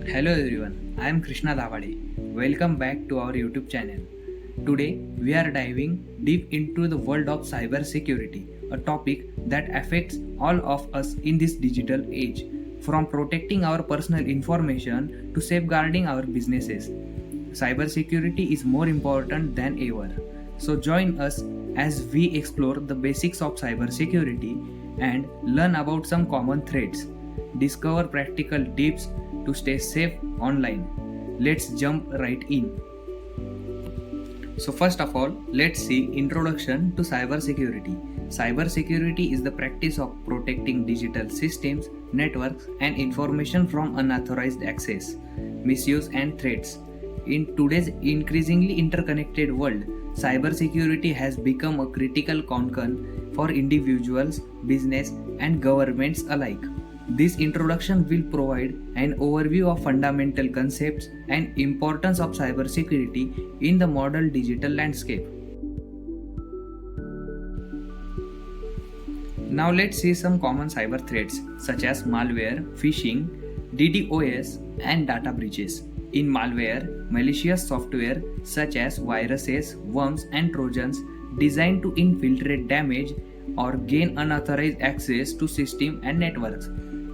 Hello everyone, I am Krishna Davade. Welcome back to our YouTube channel. Today we are diving deep into the world of cybersecurity, a topic that affects all of us in this digital age, from protecting our personal information to safeguarding our businesses. Cybersecurity is more important than ever. So join us as we explore the basics of cybersecurity and learn about some common threats. Discover practical tips to stay safe online. Let's jump right in. So first of all, let's see introduction to cybersecurity. Cybersecurity is the practice of protecting digital systems, networks and information from unauthorized access, misuse and threats. In today's increasingly interconnected world, cybersecurity has become a critical concern for individuals, business and governments alike. This introduction will provide an overview of fundamental concepts and importance of cybersecurity in the modern digital landscape. Now let's see some common cyber threats such as malware, phishing, DDoS and data breaches. In malware, malicious software such as viruses, worms and trojans designed to infiltrate, damage or gain unauthorized access to systems and networks.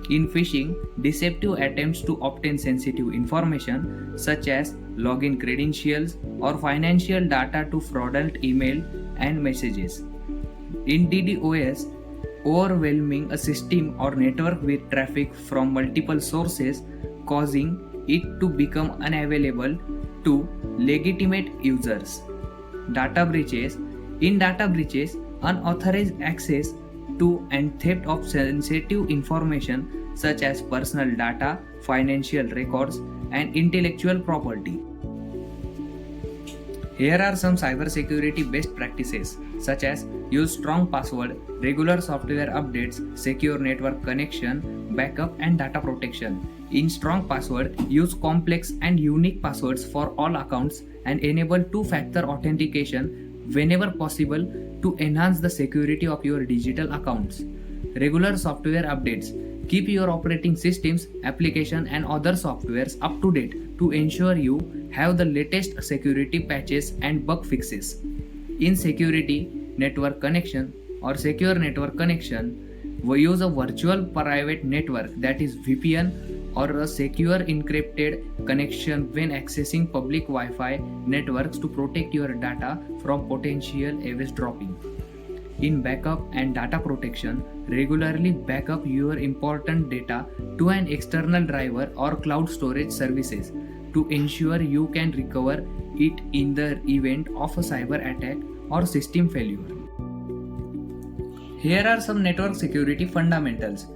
In phishing, deceptive attempts to obtain sensitive information such as login credentials or financial data to fraudulent email and messages. In DDoS, overwhelming a system or network with traffic from multiple sources, causing it to become unavailable to legitimate users. Data breaches. In data breaches, unauthorized access to and theft of sensitive information such as personal data, financial records, and intellectual property. Here are some cybersecurity best practices such as use strong password, regular software updates, secure network connection, backup and data protection. In strong password, use complex and unique passwords for all accounts and enable two-factor authentication whenever possible to enhance the security of your digital accounts. Regular software updates. Keep your operating systems, application and other softwares up to date to ensure you have the latest security patches and bug fixes. In security, network connection or secure network connection, we use a virtual private network, that is VPN, or a secure encrypted connection when accessing public Wi-Fi networks to protect your data from potential eavesdropping. In backup and data protection, regularly backup your important data to an external drive or cloud storage services to ensure you can recover it in the event of a cyber attack or system failure. Here are some network security fundamentals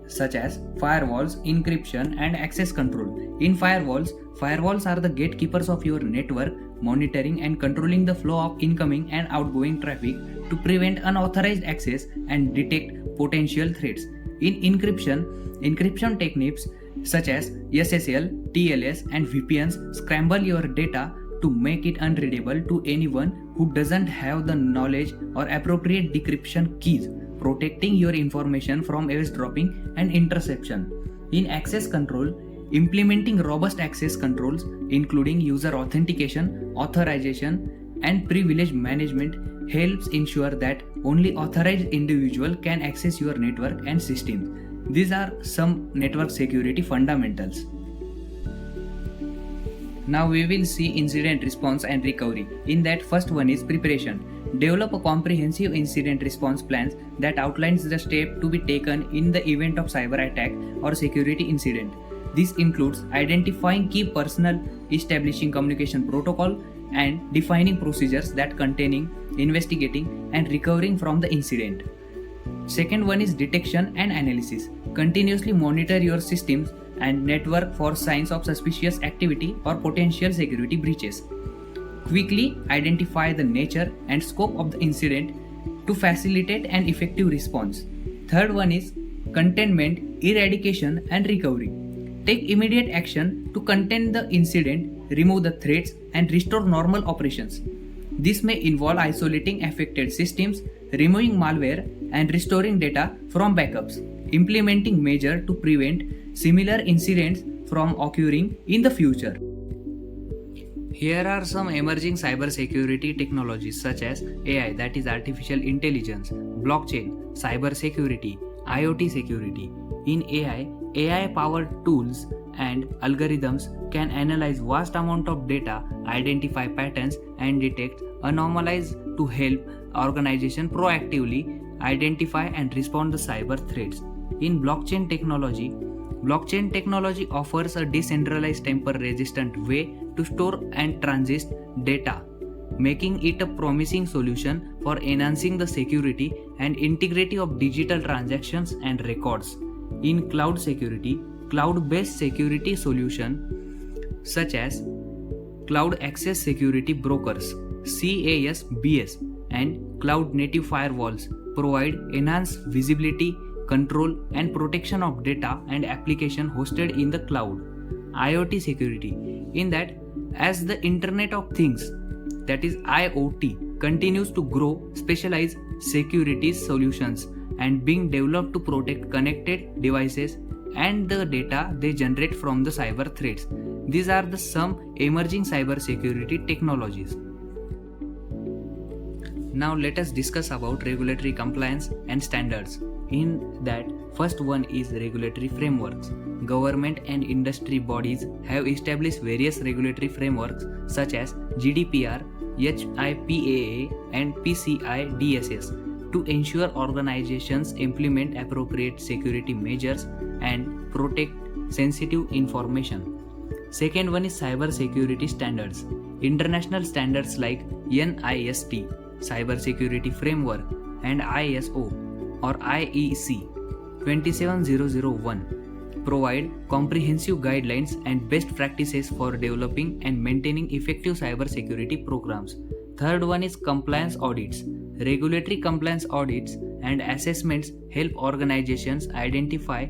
such as firewalls, encryption and access control. In firewalls are the gatekeepers of your network, monitoring and controlling the flow of incoming and outgoing traffic to prevent unauthorized access and detect potential threats. In encryption techniques such as SSL, TLS and VPNs scramble your data to make it unreadable to anyone who doesn't have the knowledge or appropriate decryption keys, protecting your information from eavesdropping and interception. In access control, implementing robust access controls including user authentication, authorization and privilege management helps ensure that only authorized individual can access your network and systems. These are some network security fundamentals. Now we will see incident response and recovery. In that, first one is preparation. Develop a comprehensive incident response plan that outlines the steps to be taken in the event of cyber attack or security incident. This includes identifying key personnel, establishing communication protocol, and defining procedures that containing, investigating, and recovering from the incident. Second one is detection and analysis. Continuously monitor your systems and network for signs of suspicious activity or potential security breaches. Quickly identify the nature and scope of the incident to facilitate an effective response. Third one is containment, eradication, and recovery. Take immediate action to contain the incident, remove the threats, and restore normal operations. This may involve isolating affected systems, removing malware, and restoring data from backups. Implementing measures to prevent similar incidents from occurring in the future. Here are some emerging cybersecurity technologies such as AI, that is artificial intelligence, blockchain, cybersecurity, IoT security. In AI-powered tools and algorithms can analyze vast amount of data, identify patterns and detect anomalies to help organization proactively identify and respond to cyber threats. In blockchain technology offers a decentralized tamper-resistant way to store and transit data, making it a promising solution for enhancing the security and integrity of digital transactions and records. In cloud security, cloud-based security solutions such as Cloud Access Security Brokers (CASBS) and cloud-native firewalls provide enhanced visibility, control, and protection of data and application hosted in the cloud. IoT security, in that as the Internet of Things, that is IoT, continues to grow, specialized security solutions and being developed to protect connected devices and the data they generate from the cyber threats. These are the some emerging cybersecurity technologies. Now let us discuss about regulatory compliance and standards. In that, first one is regulatory frameworks. Government and industry bodies have established various regulatory frameworks such as GDPR, HIPAA, and PCI DSS to ensure organizations implement appropriate security measures and protect sensitive information. Second one is cyber security standards. International standards like NIST, Cyber Security Framework, and ISO or IEC 27001 provide comprehensive guidelines and best practices for developing and maintaining effective cyber security programs. Third one is compliance audits. Regulatory compliance audits and assessments help organizations identify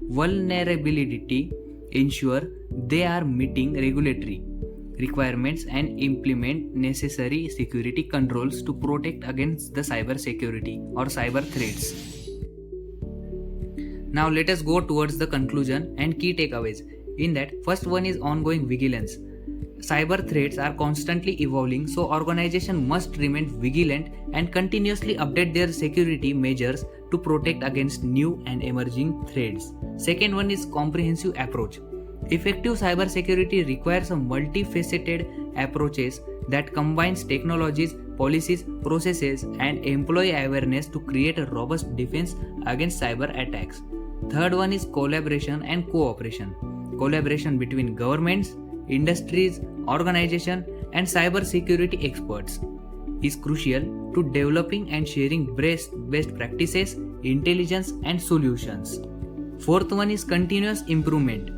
vulnerability, ensure they are meeting regulatory requirements, and implement necessary security controls to protect against the cyber security or cyber threats. Now let us go towards the conclusion and key takeaways. In that, first one is ongoing vigilance. Cyber threats are constantly evolving, so organizations must remain vigilant and continuously update their security measures to protect against new and emerging threats. Second one is comprehensive approach. Effective cybersecurity requires a multifaceted approaches that combines technologies, policies, processes, and employee awareness to create a robust defense against cyber attacks. Third one is collaboration and cooperation. Collaboration between governments, industries, organizations, and cybersecurity experts is crucial to developing and sharing best practices, intelligence, and solutions. Fourth one is continuous improvement.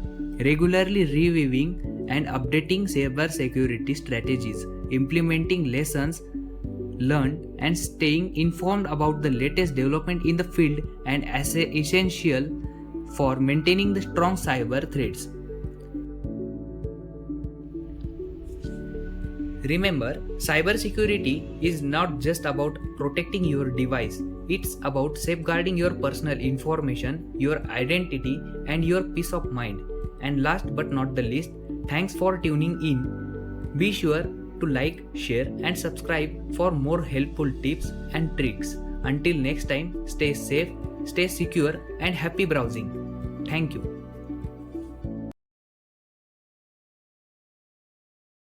Regularly reviewing and updating cybersecurity strategies, implementing lessons learned, and staying informed about the latest development in the field and essential for maintaining the strong cyber threats. Remember, cybersecurity is not just about protecting your device, it's about safeguarding your personal information, your identity, and your peace of mind. And last but not the least, thanks for tuning in. Be sure to like, share, and subscribe for more helpful tips and tricks. Until next time, stay safe, stay secure, and happy browsing. Thank you.